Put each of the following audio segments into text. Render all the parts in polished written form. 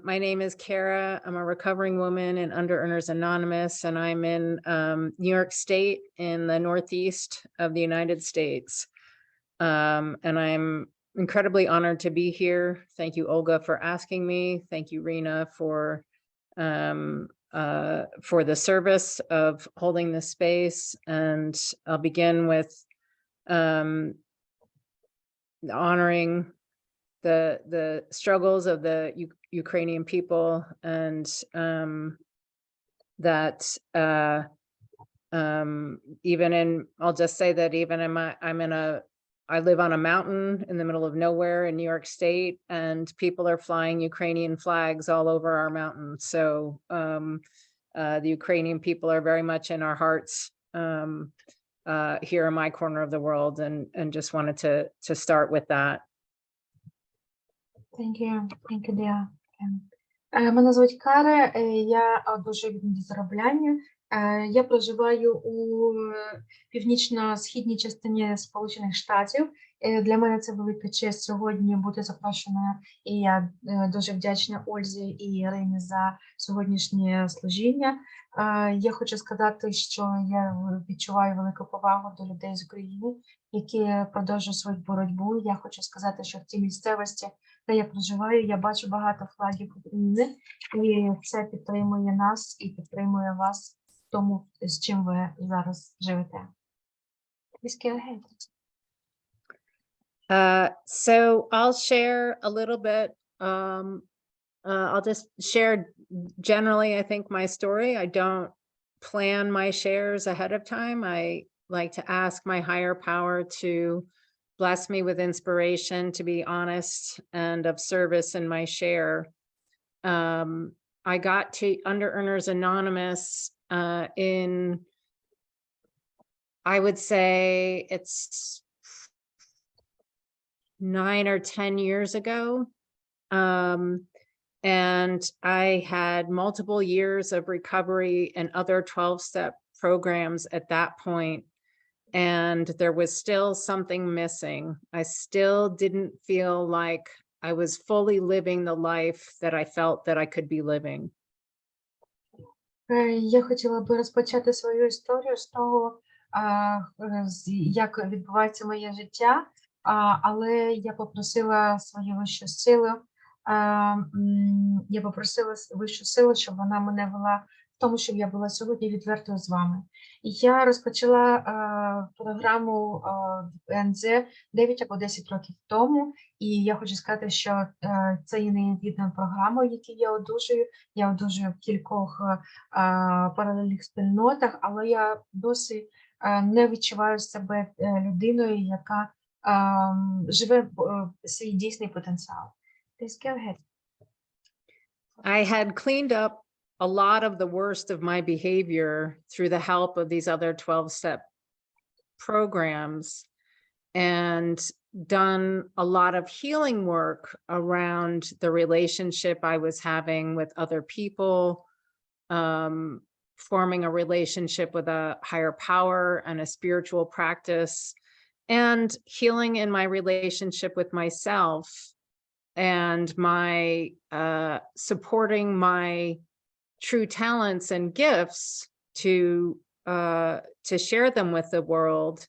My name is Cara. I'm a recovering woman in Under Earners Anonymous, and I'm in New York State in the Northeast of the United States. And I'm incredibly honored to be here. Thank you, Olga, for asking me. Thank you, Rena, for the service of holding this space. And I'll begin with honoring the struggles of the Ukrainian people, and that even in, I'll just say that even in I live on a mountain in the middle of nowhere in New York State, and people are flying Ukrainian flags all over our mountain. So the Ukrainian people are very much in our hearts here in my corner of the world, and just wanted to start with that. Thank you, dear. Мене звуть Кара, я одружую від заробляння. Я проживаю у північно-східній частині Сполучених Штатів. Для мене це велика честь сьогодні бути запрошеною, і я дуже вдячна Ользі і Ірині за сьогоднішнє служіння. Я хочу сказати, що я відчуваю велику повагу до людей з України, які продовжують свою боротьбу. Я хочу сказати, що в цій місцевості, де я проживаю, я бачу багато флагів України, і це підтримує нас і підтримує вас в тому, з чим ви зараз живете. Please go ahead. So I'll share a little bit. I'll just share generally, I think, my story. I don't plan my shares ahead of time. I like to ask my higher power to bless me with inspiration, to be honest and of service in my share. I got to Under Earners Anonymous in, I would say it's 9 or 10 years ago. And I had multiple years of recovery and other 12-step programs at that point. And there was still something missing. I still didn't feel like I was fully living the life that I felt that I could be living. Я хотіла би розпочати свою історію з того, як відбувається моє життя, але я попросила свою вищу силу, щоб вона мене вела в тому, щоб я була сьогодні відвертою з вами. Я розпочала програму НЗ 9 або 10 років тому, і я хочу сказати, що це є неєдина програма, яку я одужую. Я одужую в кількох паралельних спільнотах, але я досі не відчуваю себе людиною, яка живе свій дійсний потенціал. Please go ahead. I had cleaned up a lot of the worst of my behavior through the help of these other 12-step programs, and done a lot of healing work around the relationship I was having with other people, forming a relationship with a higher power and a spiritual practice, and healing in my relationship with myself, and my supporting my true talents and gifts to share them with the world.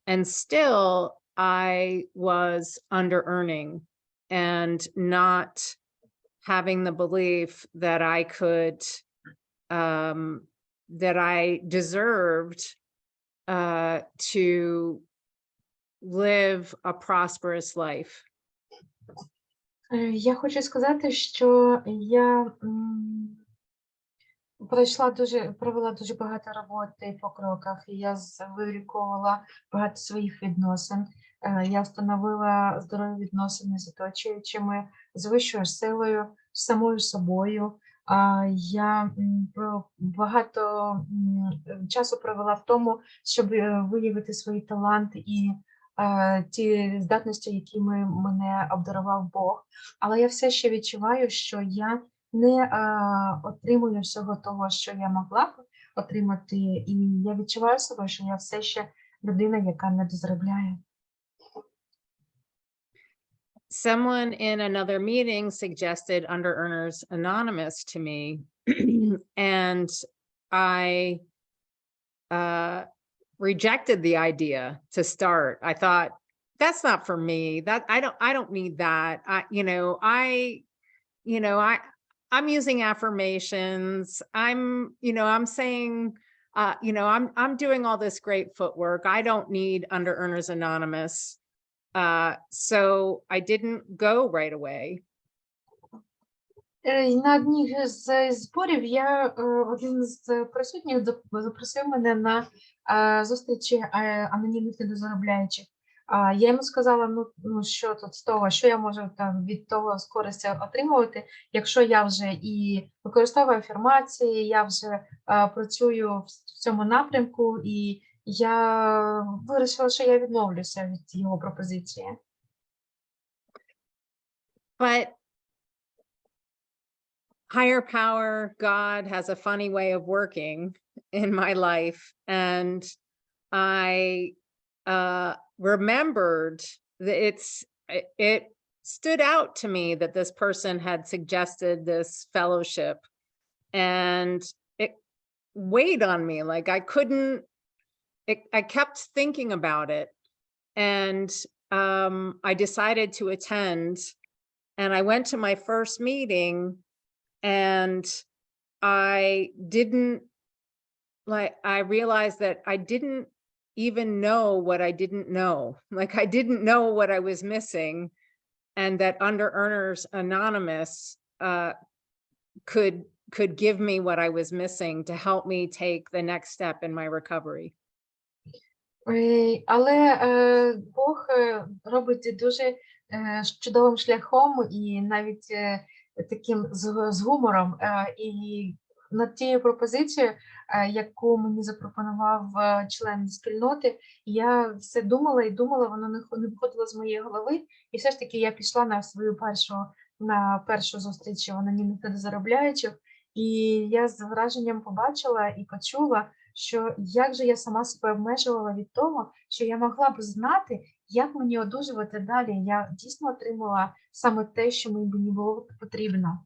And still I was under earning and not having the belief that I could, that I deserved to live a prosperous life. Я хочу сказати, що я провела дуже багато роботи по кроках, і я виліковувала багато своїх відносин. Я встановила здорові відносини з оточуючими, з вищою силою, з самою собою. Я багато часу провела в тому, щоб виявити свої таланти і ті здатності, якими мене обдарував Бог. Але я все ще відчуваю, що я не отримую всього того, що я могла б отримати, і я відчуваю себе, що я все ще людина, яка не дозаробляє. someone in another meeting suggested Under Earners Anonymous to me, and I rejected the idea to start. I thought, that's not for me. That I don't need that. I'm using affirmations. I'm saying, I'm doing all this great footwork. I don't need Under Earners Anonymous. So I didn't go right away. І на одній з зборів один з присутніх запросив мене на зустрічі анонімних недозаробляючих. Я йому сказала, ну що тут з того, що я можу там від того з користі отримувати, якщо я вже і використовую афірмації, я вже працюю в цьому напрямку, і я вирішила, що я відмовлюся від його пропозиції. But higher power, God has a funny way of working in my life. And I remembered that it stood out to me that this person had suggested this fellowship, and it weighed on me. Like I kept thinking about it, and I decided to attend, and I went to my first meeting, and I realized that I didn't even know what I didn't know. Like I didn't know what I was missing, and that Under Earners Anonymous could give me what I was missing to help me take the next step in my recovery. Але Бог робить дуже чудовим шляхом і навіть таким з гумором. І над тією пропозицією, яку мені запропонував член спільноти, я все думала і думала, воно не виходило з моєї голови. І все ж таки я пішла на першу зустріч анонімних недозаробляючих, і я з враженням побачила і почула, що як же я сама себе обмежувала від того, що я могла б знати, як мені одужувати далі. Я дійсно отримала саме те, що мені було потрібно.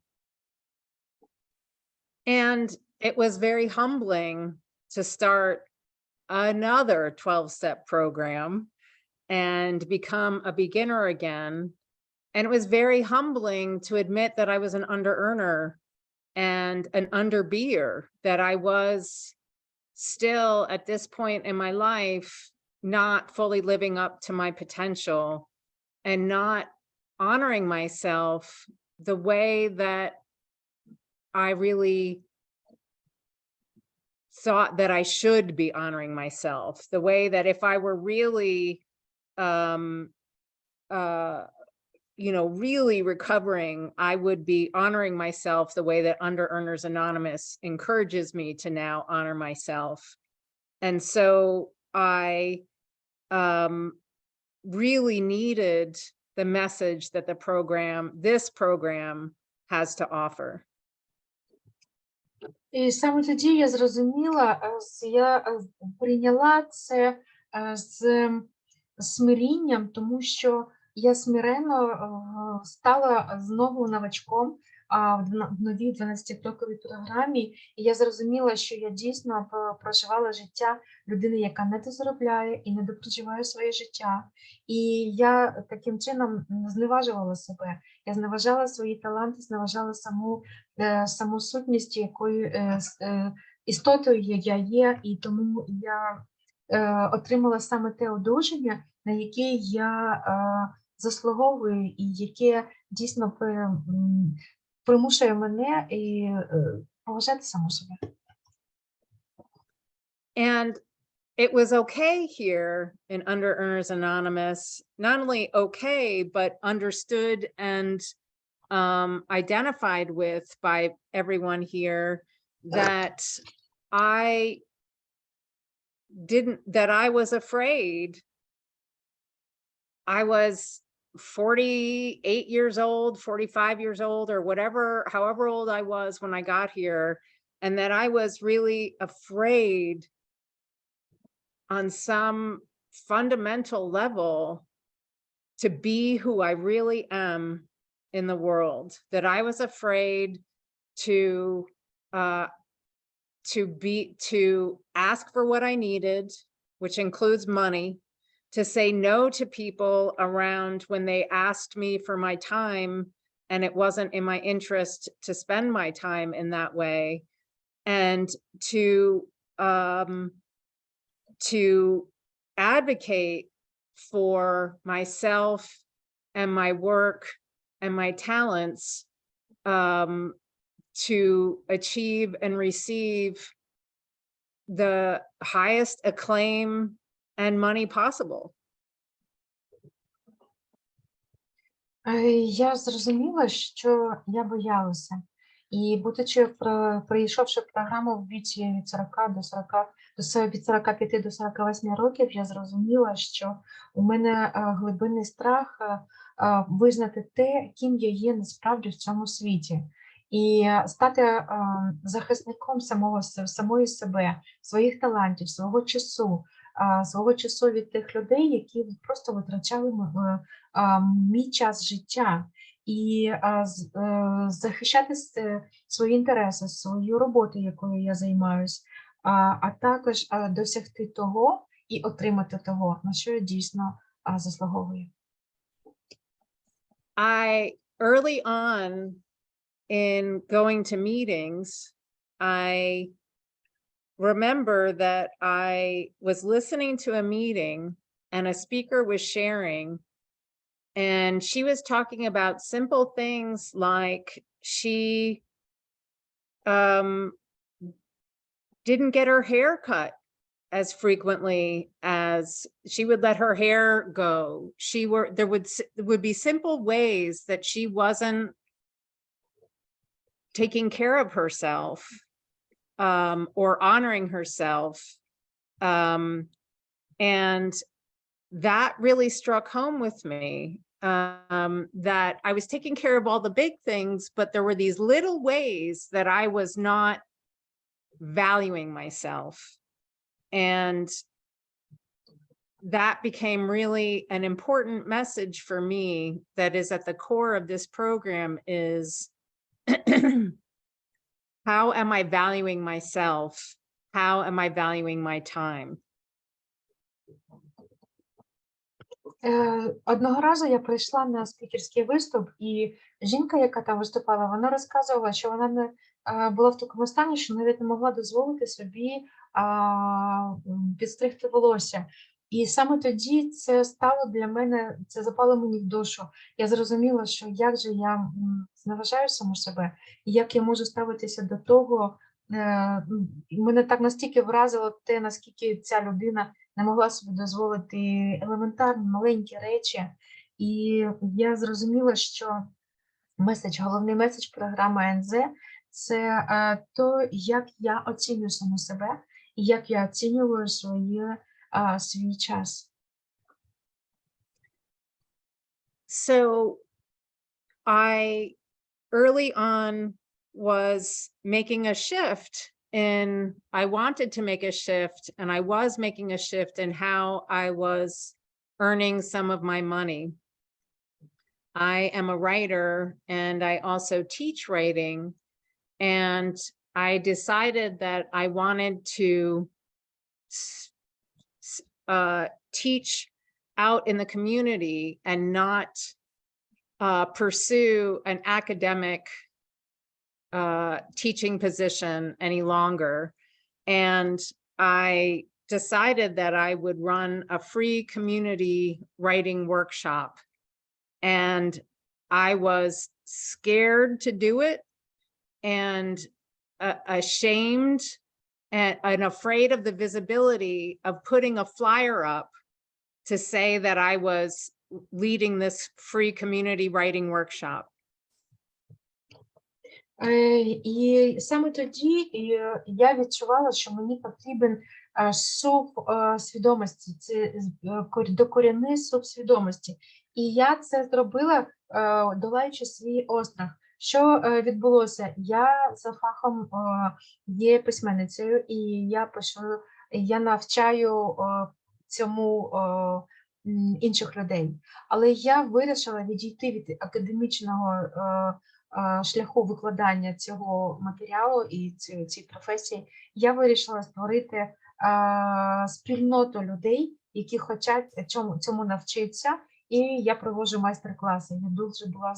And it was very humbling to start another 12-step program and become a beginner again. And it was very humbling to admit that I was an under-earner and an under-beer, that I was still at this point in my life not fully living up to my potential and not honoring myself the way that I really thought that I should be honoring myself, the way that if I were really really recovering, I would be honoring myself the way that Under Earners Anonymous encourages me to now honor myself. And so I really needed the message that this program has to offer. І саме тоді я зрозуміла, я прийняла це з смирінням, тому що я смиренно стала знову новачком в новій 12-кроковій програмі, і я зрозуміла, що я дійсно проживала життя людини, яка не дозаробляє і не допроживає своє життя. І я таким чином зневажувала себе. Я зневажала свої таланти, зневажала саму сутність, якою істотою я є, і тому я отримала саме те одужання, на яке я заслуговую, і яке дійсно примушує мене і поважати саму себе. And it was okay here in Under Earners Anonymous, not only okay, but understood and identified with by everyone here, that I was afraid. I was 48 years old, 45 years old, or however old I was when I got here, and that I was really afraid on some fundamental level to be who I really am in the world, that I was afraid to uh, to ask for what I needed, which includes money, to say no to people around when they asked me for my time and it wasn't in my interest to spend my time in that way, and um, to advocate for myself and my work and my talents, um, to achieve and receive the highest acclaim and money possible. Я зрозуміла, що я боялася. І пройшовши програму в віці від 40 до 40, від 45 до 48 років, я зрозуміла, що у мене глибинний страх визнати те, ким я є насправді в цьому світі. І стати захисником самої себе, своїх талантів, свого часу від тих людей, які просто витрачали мій час життя, і захищати свої інтереси, свою роботу, якою я займаюсь, а також досягти того і отримати того, на що я дійсно заслуговую. Early on in going to meetings, I remember that I was listening to a meeting and a speaker was sharing, and she was talking about simple things like she didn't get her hair cut as frequently as she would let her hair go. There would be simple ways that she wasn't taking care of herself, or honoring herself. And that really struck home with me, that I was taking care of all the big things, but there were these little ways that I was not valuing myself. And that became really an important message for me that is at the core of this program is how am I valuing myself? How am I valuing my time? Одного разу я прийшла на спікерський виступ, і жінка, яка там виступала, вона розказувала, що вона не була в такому стані, що навіть не могла дозволити собі підстригти волосся. І саме тоді це стало для мене, це запало мені в душу. Я зрозуміла, що як же я зневажаю саму себе, і як я можу ставитися до того. Мене так настільки вразило те, наскільки ця людина не могла собі дозволити елементарні маленькі речі. І я зрозуміла, що головний меседж програми НЗ – це то, як я оцінюю саму себе і як я оцінюю свій час. So I early on was making a shift I wanted to make a shift, and I was making a shift in how I was earning some of my money. I am a writer and I also teach writing, and I decided that I wanted to teach out in the community and not pursue an academic teaching position any longer. And I decided that I would run a free community writing workshop. And I was scared to do it, and ashamed and afraid of the visibility of putting a flyer up to say that I was leading this free community writing workshop. І саме тоді я відчувала, що мені потрібен сув свідомості, це докорінний сув свідомості. І я це зробила, долаючи свій острах. Що відбулося? Я за фахом є письменницею, і я навчаю цьому інших людей. Але я вирішила відійти від академічного шляху викладання цього матеріалу і цієї професії. Я вирішила створити спільноту людей, які хочуть цьому навчитися, і я проводжу майстер-класи. Я дуже була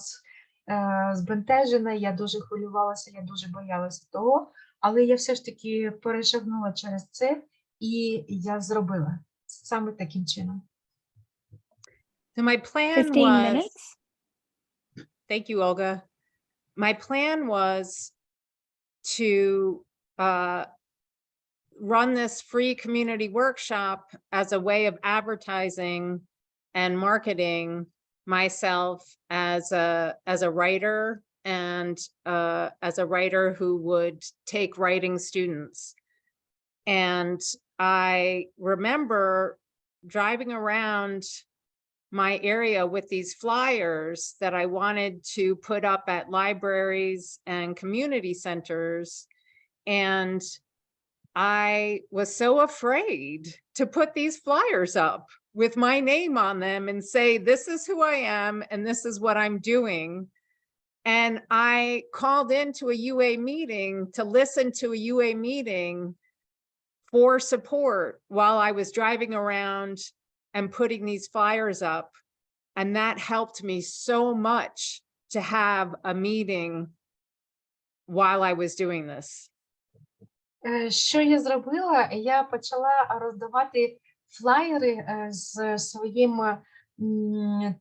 збентежена, я дуже хвилювалася, я дуже боялася того, але я все ж таки перешагнула через це, і я зробила саме таким чином. So my plan 15 was, minutes? thank you, Olga. My plan was to run this free community workshop as a way of advertising and marketing myself as a writer and as a writer who would take writing students. And I remember driving around my area with these flyers that I wanted to put up at libraries and community centers. And I was so afraid to put these flyers up with my name on them and say, this is who I am and this is what I'm doing. And I called into a UA meeting to listen to a UA meeting for support while I was driving around and putting these flyers up. And that helped me so much to have a meeting while I was doing this. Що я зробила? Я почала роздавати флаєри з своїм,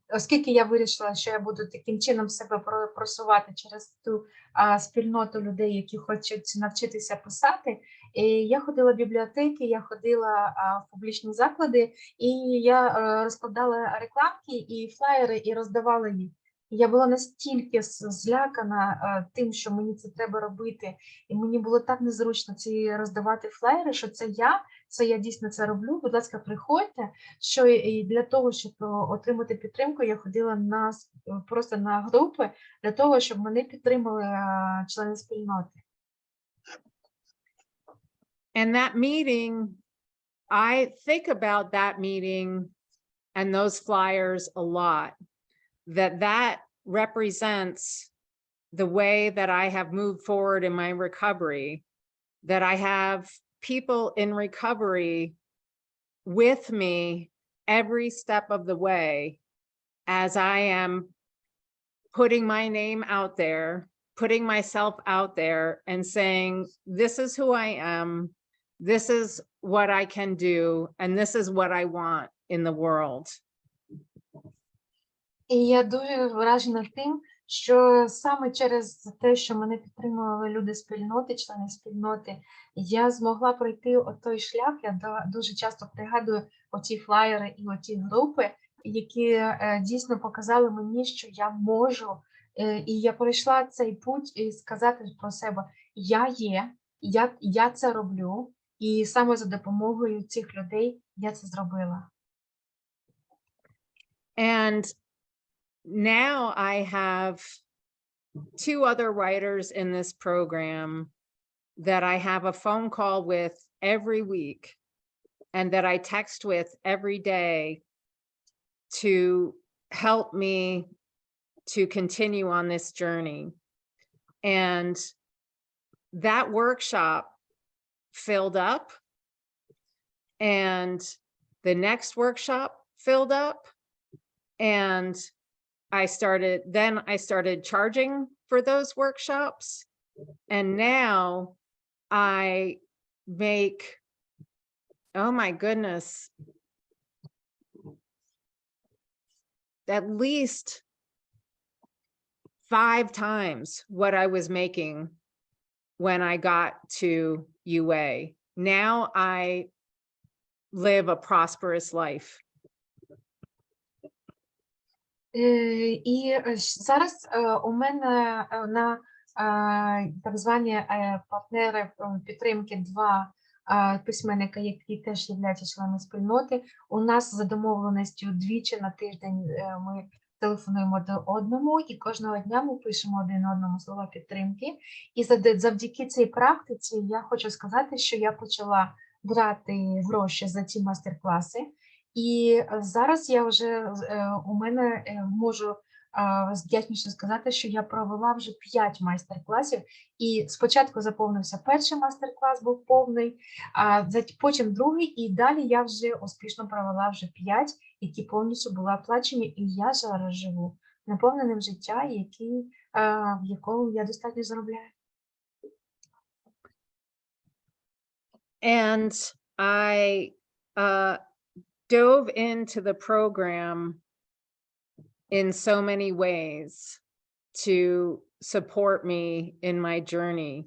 оскільки я вирішила, що я буду таким чином себе просувати через ту спільноту людей, які хочуть навчитися писати. І я ходила в бібліотеки, я ходила в публічні заклади, і я розкладала рекламки і флаєри і роздавала їх. Я була настільки злякана тим, що мені це треба робити, і мені було так незручно ці роздавати флаєри, що це я дійсно це роблю. Будь ласка, приходьте. Що і для того, щоб отримати підтримку, я ходила просто на групи для того, щоб мене підтримали члени спільноти. And that meeting, I think about that meeting and those flyers a lot. That represents the way that I have moved forward in my recovery, that I have people in recovery with me every step of the way as I am putting my name out there, putting myself out there and saying, this is who I am, this is what I can do, and this is what I want in the world. І я дуже вражена тим, що саме через те, що мене підтримували люди спільноти, члени спільноти, я змогла пройти той шлях. Я дуже часто пригадую оці флаєри і оці групи, які дійсно показали мені, що я можу. І я пройшла цей путь і сказати про себе, я є, я це роблю, і саме за допомогою цих людей я це зробила. And now I have 2 other writers in this program that I have a phone call with every week and that I text with every day to help me to continue on this journey. And that workshop filled up, and the next workshop filled up, and I started charging for those workshops. And now I make, oh my goodness, at least 5 times what I was making when I got to UA. Now I live a prosperous life. І зараз у мене на так звані партнери підтримки 2 письменника, які теж являються членами спільноти. У нас за домовленістю 2 на тиждень ми телефонуємо один одному, і кожного дня ми пишемо один одному слова підтримки. І завдяки цій практиці я хочу сказати, що я почала брати гроші за ці майстер-класи. І зараз я вже у мене можу вдячніше сказати, що я провела вже 5 майстер-класів. І спочатку заповнився перший майстер-клас, був повний, потім другий, і далі я вже успішно провела вже 5, які повністю були оплачені. І я зараз живу наповненим життя, в якому я достатньо заробляю. And I dove into the program in so many ways to support me in my journey.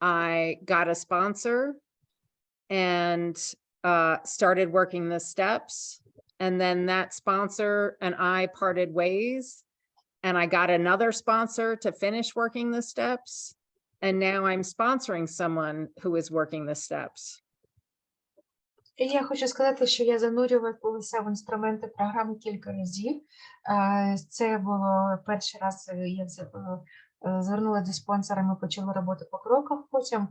I got a sponsor and started working the steps. And then that sponsor and I parted ways. And I got another sponsor to finish working the steps. And now I'm sponsoring someone who is working the steps. І я хочу сказати, що я занурювалася в інструменти програми кілька разів. Це було перший раз, я звернулася до спонсора, ми почали роботу по кроках. Потім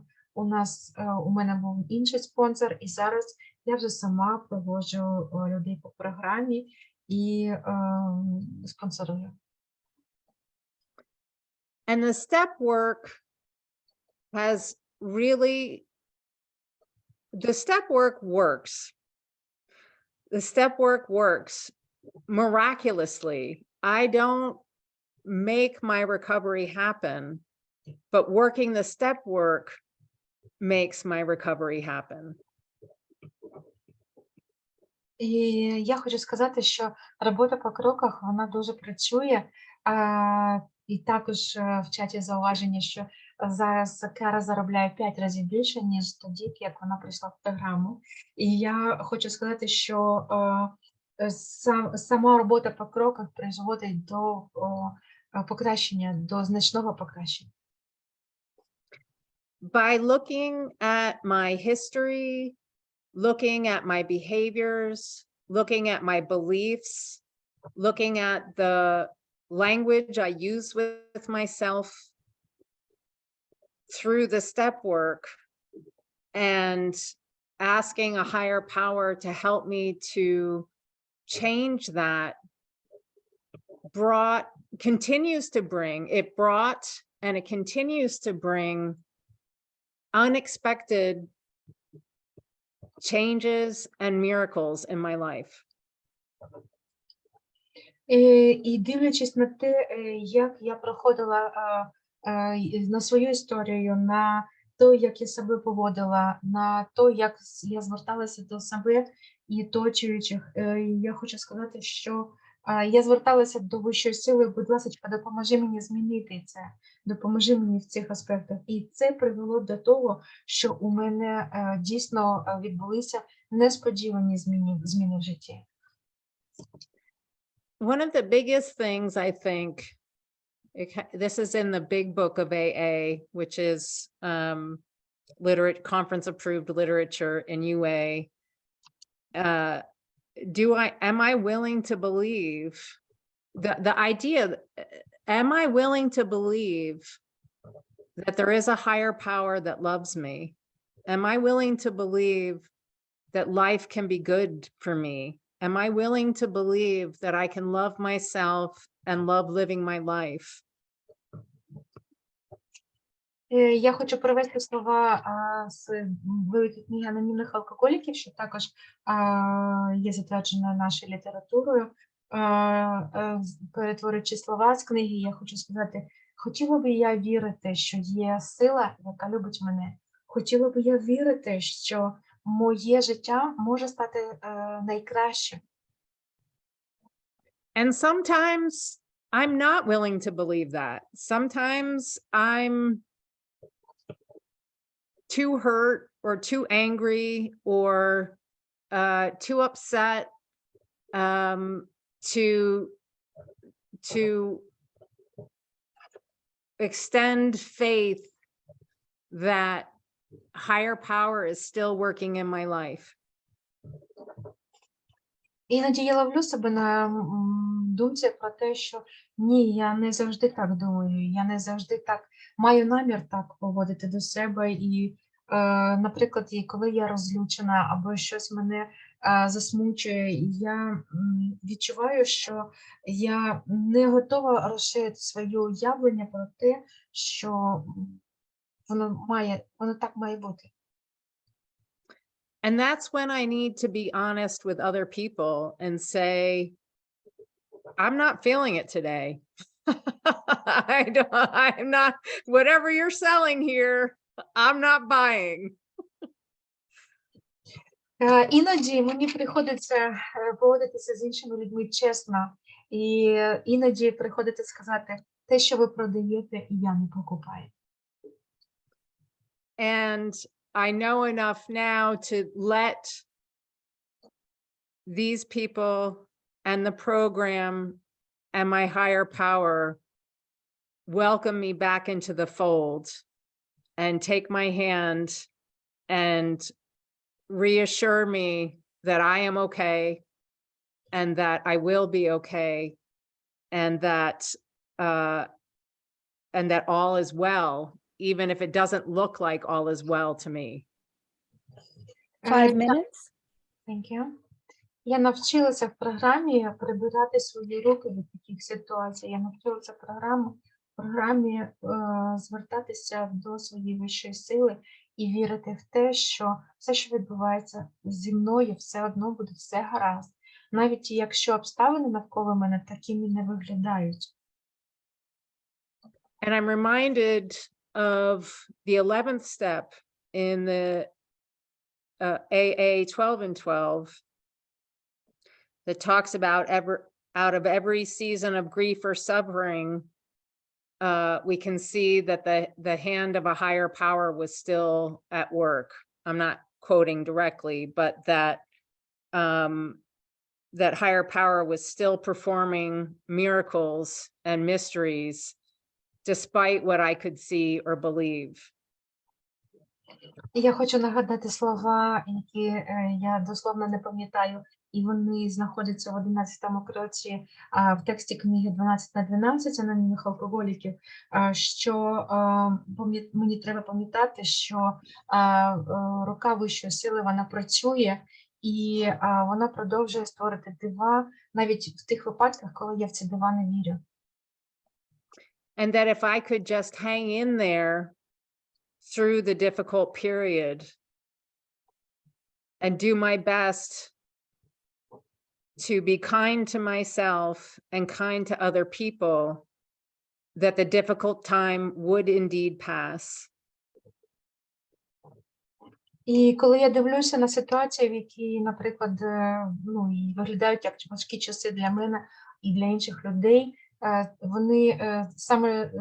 у мене був інший спонсор, і зараз я вже сама проводжу людей по програмі і спонсорую. And the step work has really, the step work works. The step work works miraculously. I don't make my recovery happen, but working the step work makes my recovery happen. І я хочу сказати, що робота по кроках, вона дуже працює. І також в чаті зауваження, що зараз Cara заробляє 5 разів більше, ніж тоді, як вона прийшла в програму. І я хочу сказати, що сама робота по кроках призводить до покращення, до значного покращення. By looking at my history, looking at my behaviors, looking at my beliefs, looking at the language I use with myself through the step work, and asking a higher power to help me to change that, continues to bring, and it continues to bring unexpected changes and miracles in my life. І дивлячись на те, як я проходила на свою історію, на те, як я себе поводила, на те, як я зверталася до себе і оточуючих, я хочу сказати, що я зверталася до вищої сили, будь ласка, допоможи мені змінити це, допоможи мені в цих аспектах. І це привело до того, що у мене дійсно відбулися несподівані зміни в житті. One of the biggest things I think, this is in the big book of AA, which is conference approved literature in UA. Am I willing to believe the idea, am I willing to believe that there is a higher power that loves me? Am I willing to believe that life can be good for me? Am I willing to believe that I can love myself and love living my life? Я хочу привести слова з великої книги анонімних алкоголіків, що також є затверджена нашою літературою. Перетворюючи слова з книги, я хочу сказати, хотіла би я вірити, що є сила, яка любить мене. Хотіла би я вірити, що моє життя може стати найкращим. And sometimes I'm not willing to believe that. Sometimes I'm too hurt or too angry or too upset to extend faith that higher power is still working in my life. Іноді я ловлю себе на думці про те, що ні, я не завжди так думаю, я не завжди так маю намір так поводити до себе. І, наприклад, коли я розлючена або щось мене засмучує. І я відчуваю, що я не готова розширити своє уявлення про те, що воно так має бути. And that's when I need to be honest with other people and say, I'm not feeling it today. I'm not, whatever you're selling here, I'm not buying. Іноді мені приходиться поводитися з іншими людьми чесно, і іноді приходиться сказати, те, що ви продаєте, я не покупаю. And I know enough now to let these people and the program and my higher power welcome me back into the fold and take my hand and reassure me that I am okay and that I will be okay and that all is well, even if it doesn't look like all is well to me. 5 Так, minutes. thank you. Я навчилася в програмі прибирати свої руки від таких ситуацій. Я навчилася в програмі звертатися до своєї вищої сили і вірити в те, що все, що відбувається зі мною, все одно буде все гаразд. Навіть якщо обставини навколо мене такими не виглядають. And I'm reminded of the 11th step in the AA 12 and 12 that talks about out of every season of grief or suffering, we can see that the hand of a higher power was still at work. I'm not quoting directly, but that that higher power was still performing miracles and mysteries despite what I could see or believe. Я хочу нагадати слова, які я дословно не пам'ятаю, і вони знаходяться в 11-му кроці в тексті книги 12/12 анонімних алкоголіків, що мені треба пам'ятати, що рука вищої сили, вона працює, і вона продовжує створити дива навіть в тих випадках, коли я в ці дива не вірю. And that if I could just hang in there through the difficult period and do my best to be kind to myself and kind to other people, that the difficult time would indeed pass. І коли я дивлюся на ситуації, в які, наприклад, і виглядають як важкі часи для мене і для інших людей, вони саме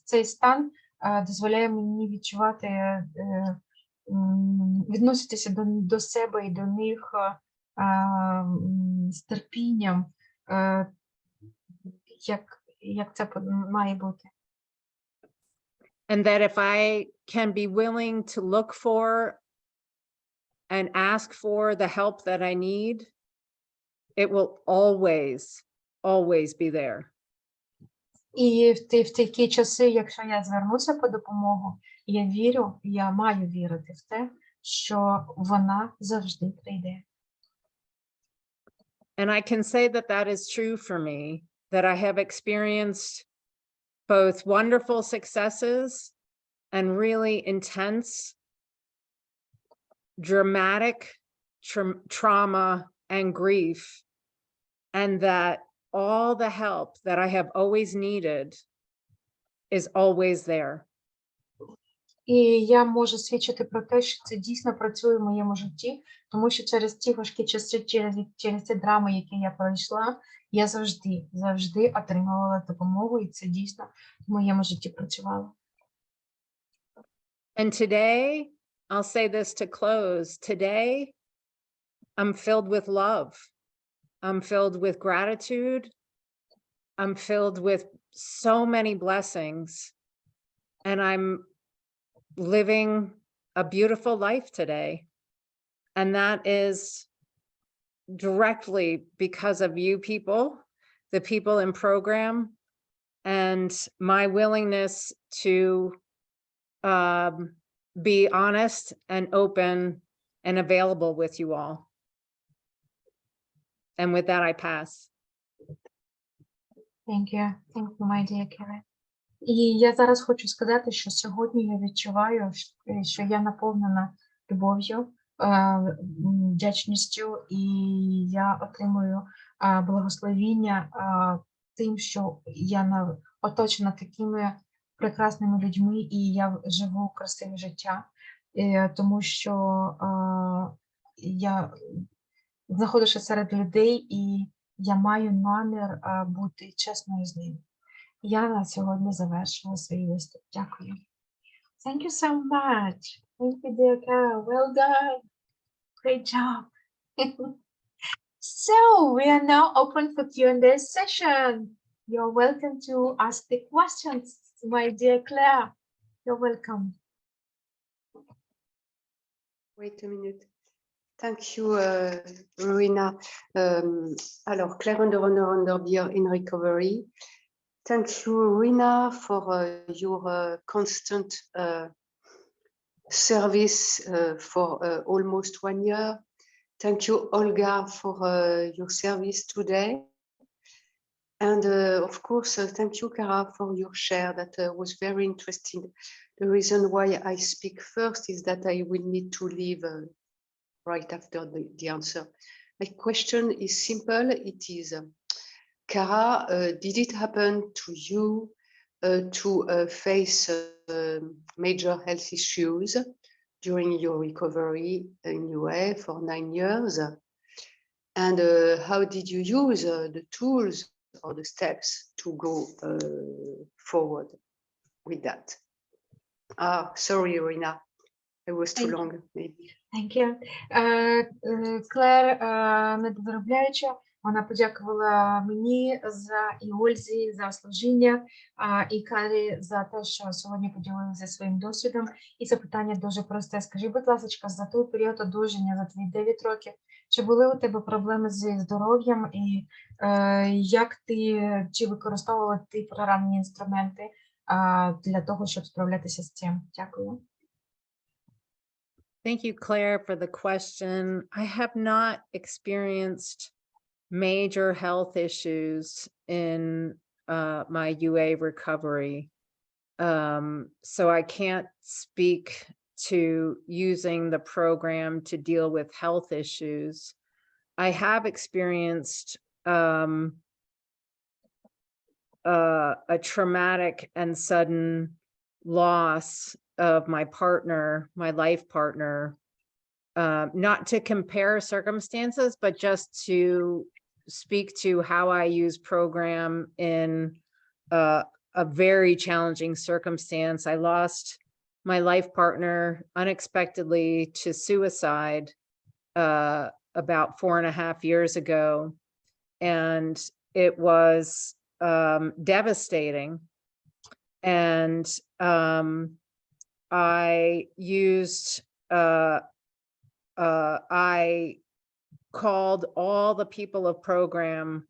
цей стан дозволяє мені відчувати, відноситися до себе і до них з терпінням, як це має бути. And that if I can be willing to look for and ask for the help that I need, it will always be there. І в такі часи, якщо я звернуся по допомогу, я маю вірити в те, що вона завжди прийде. And I can say that that is true for me, that I have experienced both wonderful successes and really intense, dramatic trauma and grief, and that all the help that I have always needed is always there. І я можу свідчити про те, що це дійсно працює в моєму житті, тому що через ті важкі часи, через ці драми, які я пройшла, я завжди отримувала допомогу, і це дійсно в моєму житті працювало. And today, I'll say this to close, today, I'm filled with love. I'm filled with gratitude. I'm filled with so many blessings, and I'm living a beautiful life today. And that is directly because of you people, the people in program, and my willingness to be honest and open and available with you all. And with that, I pass. Thank you, my dear Cara. І я зараз хочу сказати, що сьогодні я відчуваю, що я наповнена любов'ю, вдячністю, і я отримую благословіння тим, що я оточена такими прекрасними людьми, і я живу красиве життя, тому що я знаходжуся серед людей, і я маю намір бути чесною з ними. Я на сьогодні завершила свій виступ. Дякую. Thank you so much. Thank you, dear Cara. Well done. Great job. So we are now open for Q&A session. You're welcome to ask the questions, my dear Claire. You're welcome. Wait a minute. Thank you, Rowena. Alors, Claire Underbeer in recovery. Thank you, Rowena, for your constant service for almost 1 year. Thank you, Olga, for your service today. And of course, thank you, Cara, for your share. That was very interesting. The reason why I speak first is that I will need to leave right after the answer. My question is simple. It is, Cara, did it happen to you to face major health issues during your recovery in UA for 9 years? And how did you use the tools or the steps to go forward with that? Sorry, Rina, it was too long, maybe. Thank you. Клер, не доробляючи, вона подякувала мені і Ользі за служіння, і Карі за те, що сьогодні поділилися своїм досвідом. І запитання дуже просте. Скажи, будь ласка, за той період одужання, за твої 9 років, чи були у тебе проблеми зі здоров'ям, і чи використовувала ти програмні інструменти для того, щоб справлятися з цим? Дякую. Thank you, Claire, for the question. I have not experienced major health issues in my UA recovery. So I can't speak to using the program to deal with health issues. I have experienced a traumatic and sudden loss of my partner, my life partner, not to compare circumstances, but just to speak to how I use program in a very challenging circumstance. I lost my life partner unexpectedly to suicide about 4.5 years ago. And it was devastating. And I used, I called all the people of program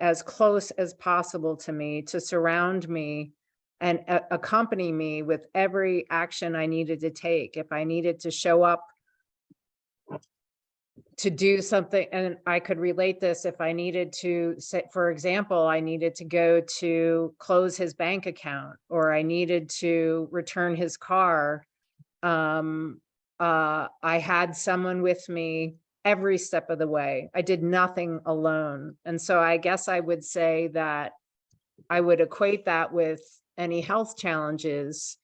as close as possible to me, to surround me and accompany me with every action I needed to take. If I needed to show up to do something, and I could relate this, if I needed to say, for example, I needed to go to close his bank account, or I needed to return his car, I had someone with me every step of the way. I did nothing alone. And so I guess I would say that I would equate that with any health challenges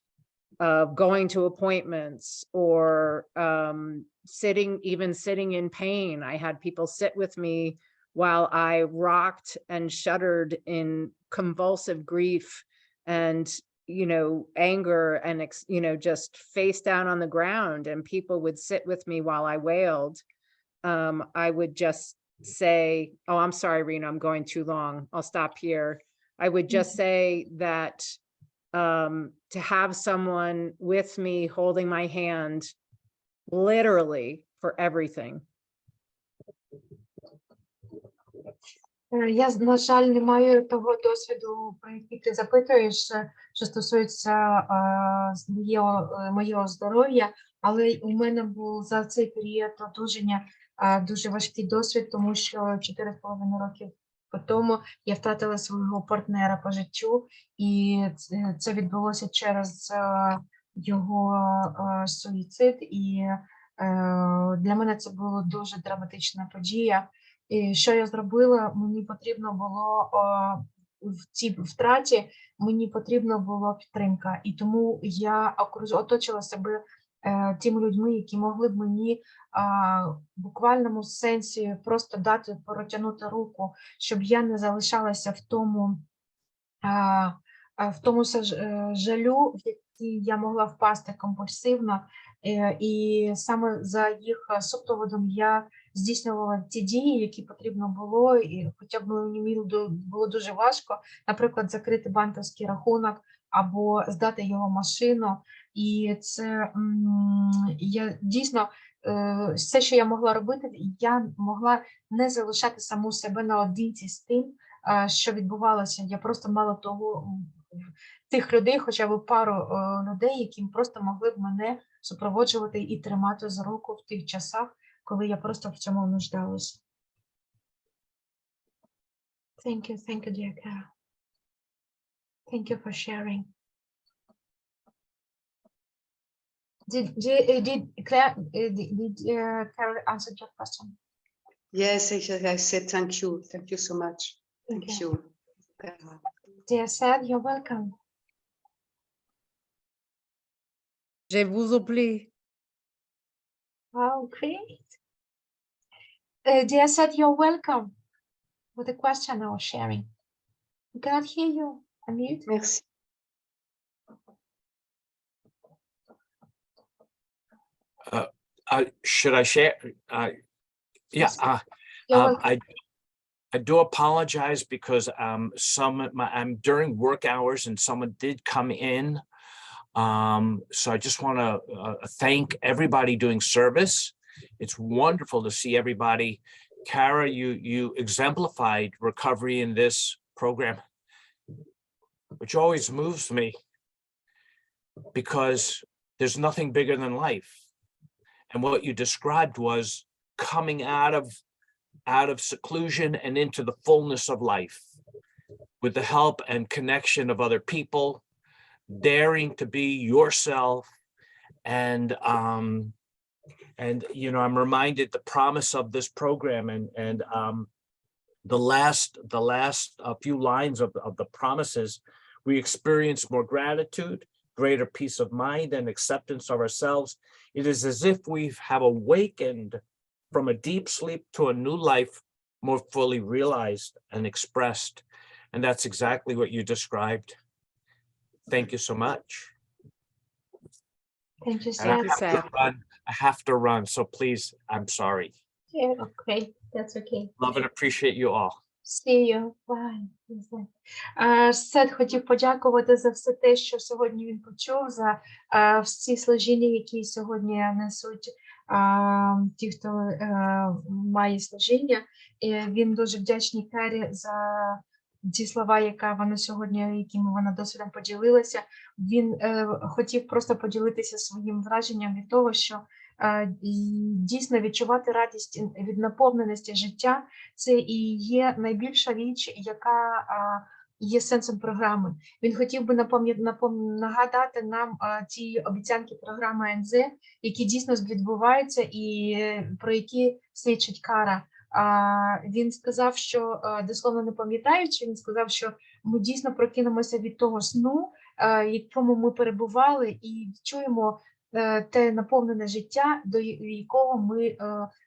of going to appointments, or sitting in pain. I had people sit with me while I rocked and shuddered in convulsive grief and, anger, and, just face down on the ground, and people would sit with me while I wailed. I would just say, oh, I'm sorry, Rena, I'm going too long. I'll stop here. I would just say that to have someone with me holding my hand literally for everything. Я, на жаль, не маю того досвіду, про який ти запитуєш, що стосується моєго здоров'я, але у мене був за цей період одужання дуже важкий досвід, тому що 4,5 роки по тому я втратила свого партнера по життю, і це відбулося через його суїцид, і для мене це була дуже драматична подія. І що я зробила? Мені потрібно було в цій втраті, мені потрібна була підтримка, і тому я оточила себе тими людьми, які могли б мені в буквальному сенсі просто дати, протягнути руку, щоб я не залишалася в тому жалю, в який я могла впасти компульсивно, і саме за їх супроводом я здійснювала ті дії, які потрібно було, і хоча б мені було дуже важко, наприклад, закрити банківський рахунок або здати його машину. І це я дійсно все, що я могла робити, я могла не залишати саму себе наодинці з тим, що відбувалося. Я просто мала тих людей, хоча б пару людей, які просто могли б мене супроводжувати і тримати за руку в тих часах, коли я просто в цьому нуждалася. Thank you, dear Cara. Thank you for sharing. Did Cara answer your question? Yes, I said thank you so much. Thank you. Dear Sad, you're welcome. Je vous en prie. Oh, great. Dear Sad, you're welcome with the question or sharing. We cannot hear you. Unmute. Merci. Should I share? Yeah, You're welcome. I do apologize because I'm during work hours and someone did come in. So I just want to thank everybody doing service. It's wonderful to see everybody. Cara, you exemplified recovery in this program, which always moves me because there's nothing bigger than life. And what you described was coming out of seclusion and into the fullness of life with the help and connection of other people, daring to be yourself. And you know, I'm reminded the promise of this program and the last few lines of the promises, we experience more gratitude, greater peace of mind and acceptance of ourselves. It is as if we have awakened from a deep sleep to a new life, more fully realized and expressed. And that's exactly what you described. Thank you so much. Thank you, And Sad. I have to run, so please, I'm sorry. Yeah, okay, that's okay. Love and appreciate you all. See you. Bye. Сет хотів подякувати за все те, що сьогодні він почув, за всі служіння, які сьогодні несуть ті, хто має служіння. І він дуже вдячний Карі за ті слова, якими вона досвідом поділилася. Він хотів просто поділитися своїм враженням від того, що дійсно відчувати радість від наповненості життя – це і є найбільша річ, яка є сенсом програми. Він хотів би нагадати нам ті обіцянки програми НЗ, які дійсно відбуваються і про які свідчить Cara. Він сказав, що, дословно не пам'ятаючи, він сказав, що ми дійсно прокинемося від того сну, в якому ми перебували, і відчуємо те наповнене життя, до якого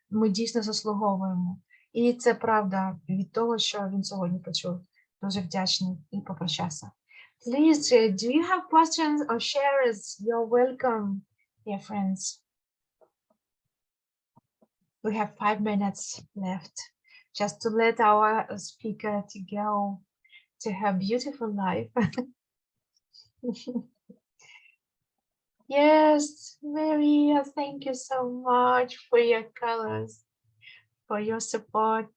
ми дійсно заслуговуємо. І це правда від того, що він сьогодні почув. Дуже вдячний і попрощався. Please, do you have questions or shares? You're welcome, dear friends. We have 5 minutes left just to let our speaker to go to her beautiful life. Yes, Maria, thank you so much for your colors, for your support.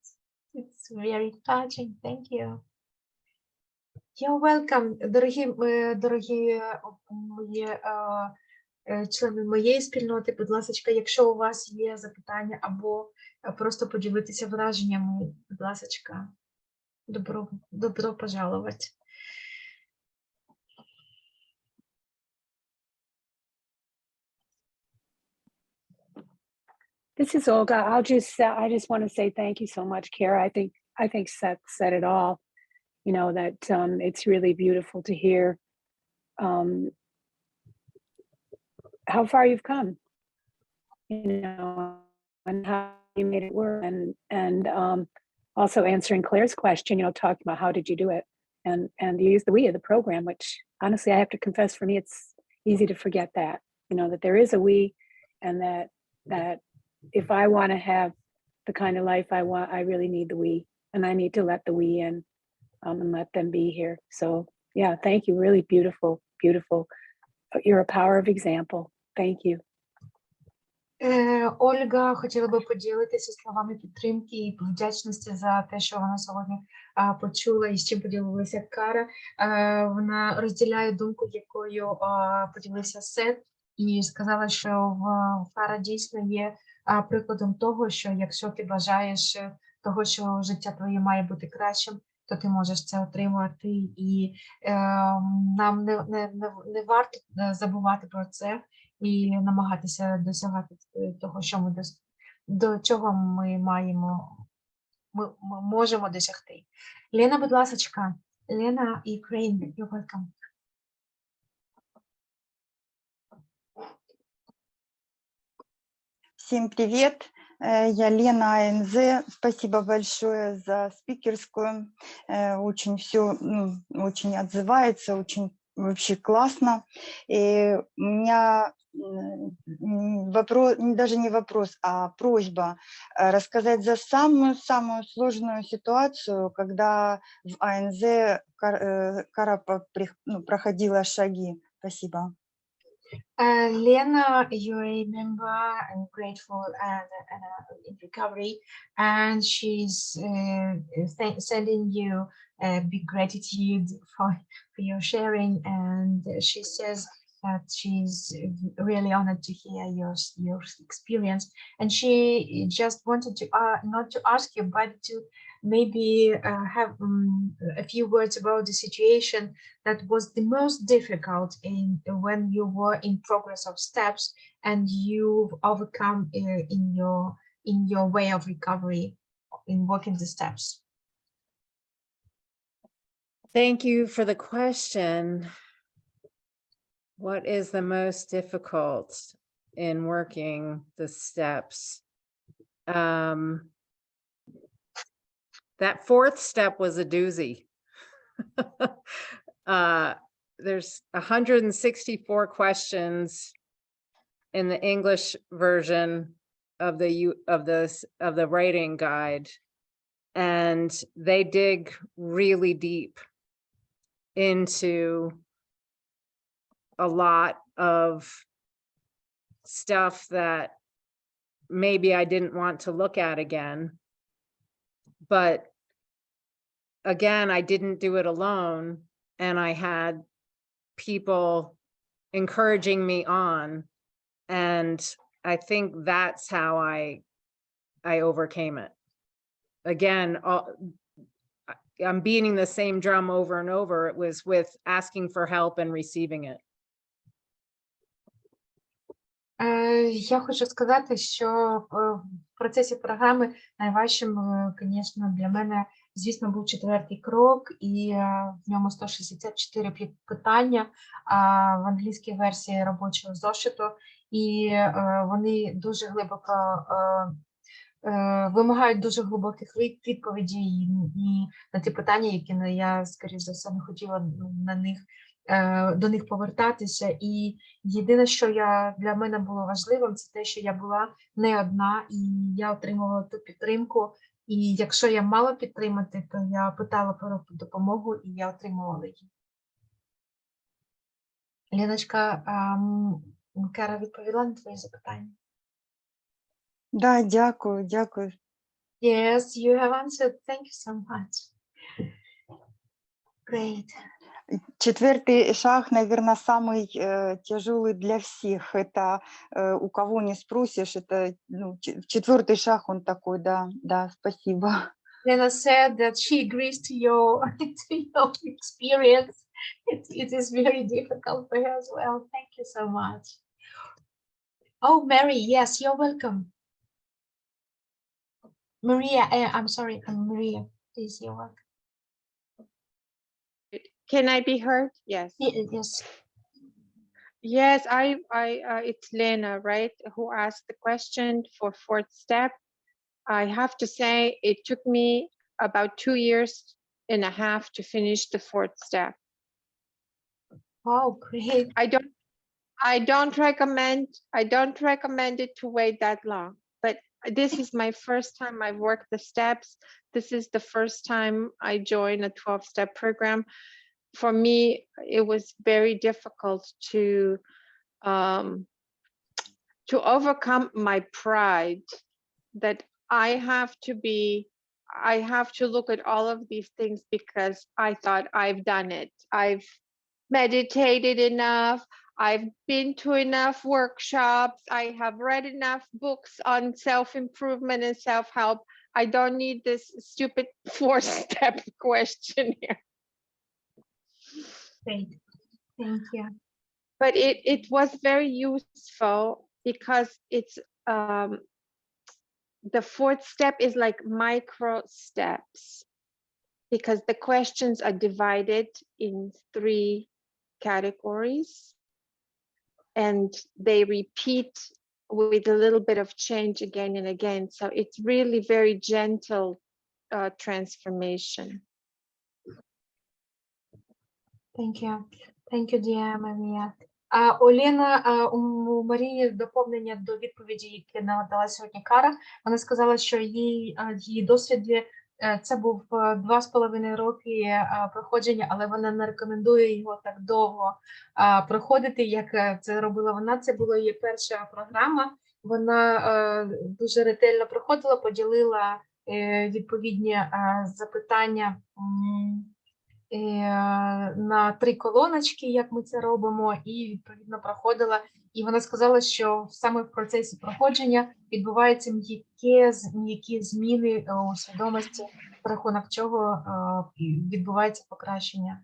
It's very touching. Thank you. You're welcome, дорогі мої члени моєї спільноти, будь ласка, якщо у вас є запитання або просто поділитися враженнями, будь ласка, добро пожаловать. This is Olga. I just want to say thank you so much, Cara. I think Seth said it all. You know that it's really beautiful to hear how far you've come. You know, and how you made it work, and also answering Claire's question. You know, talking about how did you do it, and you use the we of the program, which honestly I have to confess, for me it's easy to forget that. You know that there is a we, and that if I want to have the kind of life I want, I really need the we, and I need to let the we in, and let them be here. So yeah, thank you. Really beautiful, beautiful. You're a power of example. Thank you. Ольга хотіла би поділитися словами підтримки і вдячності за те, що вона сьогодні почула і з чим поділилася Кара. Вона розділяє думку, якою поділився Сет, і сказала, що Кара дійсно є прикладом того, що якщо ти бажаєш того, що життя твоє має бути кращим, то ти можеш це отримати. І нам не варто забувати про це і намагатися досягати того, що до чого ми можемо досягти. Лена, будь ласка. Лена і Ukraine, you're welcome. Всем привет, я Лена АНЗ, спасибо большое за спикерскую, очень все, очень отзывается, очень вообще классно. И у меня вопрос, даже не вопрос, а просьба рассказать за самую сложную ситуацию, когда в АНЗ Кара проходила шаги. Спасибо. Lena, you're a member and grateful and in recovery, and she's sending you big gratitude for your sharing, and she says that she's really honored to hear your experience, and she just wanted to not to ask you, but to maybe have a few words about the situation that was the most difficult when you were in progress of steps and you've overcome in your way of recovery in working the steps. Thank you for the question. What is the most difficult in working the steps? That fourth step was a doozy. There's 164 questions in the English version of the writing guide, and they dig really deep into a lot of stuff that maybe I didn't want to look at again. But again, I didn't do it alone, and I had people encouraging me on, and I think that's how I overcame it. Again, I'm beating the same drum over and over. It was with asking for help and receiving it. Я хочу сказати, що в процесі програми найважчим, звісно, для мене, звісно, був 4-й крок, і в ньому 164 питання в англійській версії робочого зошиту, і вони дуже глибоко вимагають дуже глибоких відповідей і на ті питання, які я, скоріш за все, не хотіла до них повертатися. І єдине, що для мене було важливим, це те, що я була не одна, і я отримувала ту підтримку. І якщо я мала підтримати, то я питала про допомогу, і я отримувала її. Ліночка, Кара відповіла на твої запитання? Да, дякую, дякую. Yes, you have answered. Thank you so much. Great. Четвертый шаг, наверное, самый тяжелый для всех. Это у кого не спросишь, это ну, четвертый шаг, он такой, да, да, спасибо. Lena said that she agrees to your, to your experience. It is very difficult for her as well. Thank you so much. Oh, Mary, yes, you're welcome. Maria, I'm sorry, Maria, please, you're welcome. Can I be heard? Yes. Yes. Yes, it's Lena, right, who asked the question for fourth step. I have to say it took me about 2.5 years to finish the fourth step. Oh, great. I don't recommend it to wait that long, but this is my first time I've worked the steps. This is the first time I joined a 12-step program. For me, it was very difficult to overcome my pride that I have to look at all of these things because I thought I've done it. I've meditated enough. I've been to enough workshops. I have read enough books on self-improvement and self-help. I don't need this stupid four-step questionnaire. Great. Thank you. But it was very useful because it's the fourth step is like micro steps because the questions are divided in 3 categories and they repeat with a little bit of change again and again. So it's really very gentle transformation. Thank you. Thank you, dear Maria. Олена, у Марії доповнення до відповіді, які надала сьогодні Кара. Вона сказала, що її досвід це був 2,5 роки проходження, але вона не рекомендує його так довго проходити, як це робила вона. Це була її перша програма. Вона дуже ретельно проходила, поділила відповідні запитання на 3 колоночки, як ми це робимо, і відповідно проходила. І вона сказала, що саме в процесі проходження відбуваються м'які зміни у свідомості, за рахунок чого відбувається покращення